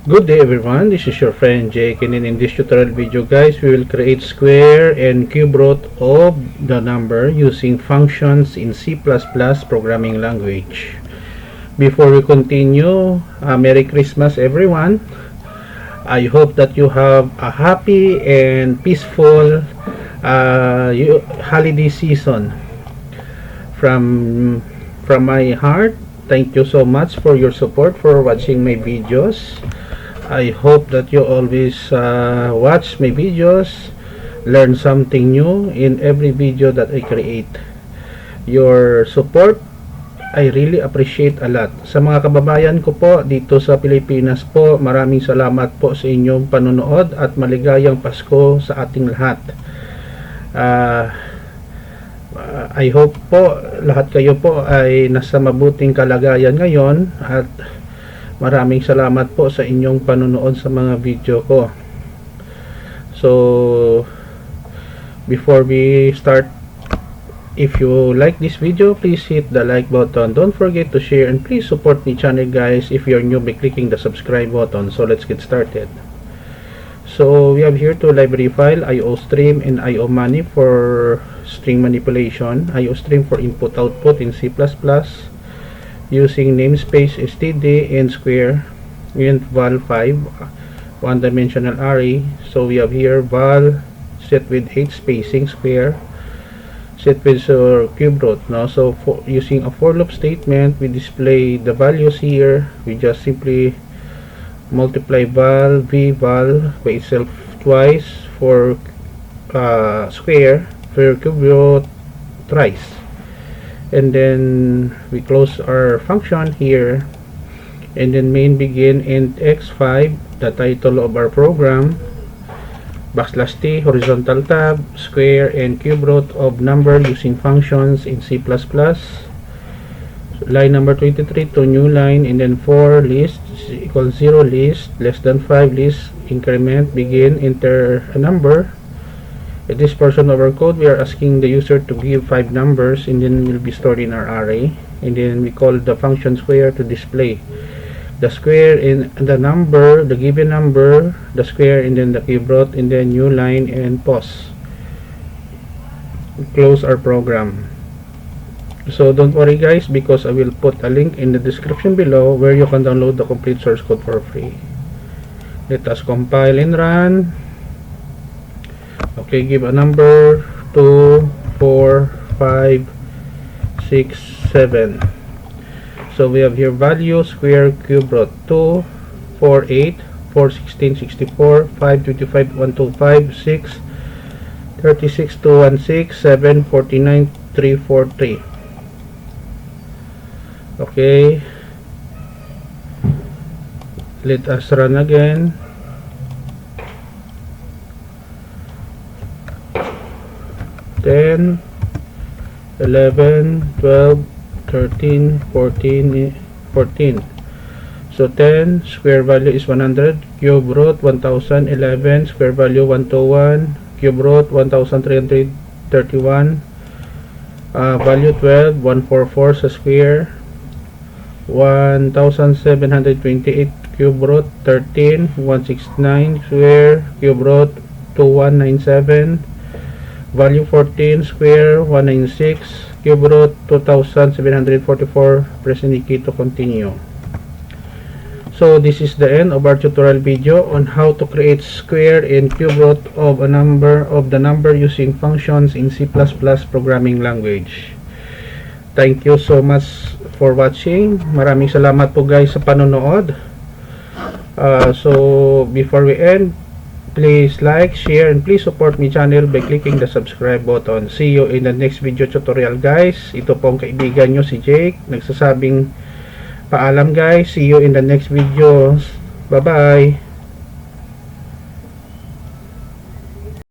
Good day everyone, this is your friend Jake, and in this tutorial video guys, we will create square and cube root of the number using functions in C++ programming language. Before we continue, Merry Christmas everyone. I hope that you have a happy and peaceful holiday season. From my heart, thank you so much for your support for watching my videos. I hope that you always watch my videos, learn something new in every video that I create. Your support, I really appreciate a lot. Sa mga kababayan ko po dito sa Pilipinas po, maraming salamat po sa inyong panonood at maligayang Pasko sa ating lahat. I hope po lahat kayo po ay nasa mabuting kalagayan ngayon, at maraming salamat po sa inyong panonood sa mga video ko. So before we start, if you like this video, please hit the like button. Don't forget to share, and please support my channel guys if you're new by clicking the subscribe button. So let's get started. So we have here two library file, IOStream and IOMoney for string manipulation, IOStream for input output in C++, using namespace std and square int val5 one-dimensional array. So we have here val set with 8 spacing, square set with cube root. So using a for loop statement, we display the values here. We just simply multiply val by itself twice, for square, for cube root thrice, and then we close our function here, and then main begin int x5, the title of our program, \t horizontal tab square and cube root of number using functions in C++, line number 23 to new line, and then for list equals 0, list less than 5, list increment begin, enter a number. At this portion of our code, we are asking the user to give 5 numbers, and then will be stored in our array, and then we call the function square to display the square in the number, the given number, the square, and then the cube root, and then new line, and pause. Close our program. So don't worry guys, because I will put a link in the description below where you can download the complete source code for free. Let us compile and run. Okay, give a number 2, 4, 5, 6, 7. So we have here value square cube root 2, 4, 8, 4, 16, 64, 5, 25, 125, 6, 36, 216, 7, 49, 343. Okay, let us run again. 10, 11, 12, 13, 14, 14. So 10 square value is 100, cube root 1000, 11 square value 121, cube root 1331, value 12, 144 sa square, 1728 cube root 13, 169 square cube root 2197, value 14 square 196, cube root 2744. Press any key to continue. So this is the end of our tutorial video on how to create square and cube root of the number using functions in C++ programming language. Thank you so much for watching. Maraming salamat po guys sa panonood. So before we end, please like, share, and please support my channel by clicking the subscribe button. See you in the next video tutorial guys. Ito pong kaibigan nyo si Jake, nagsasabing paalam guys. See you in the next videos. Bye bye.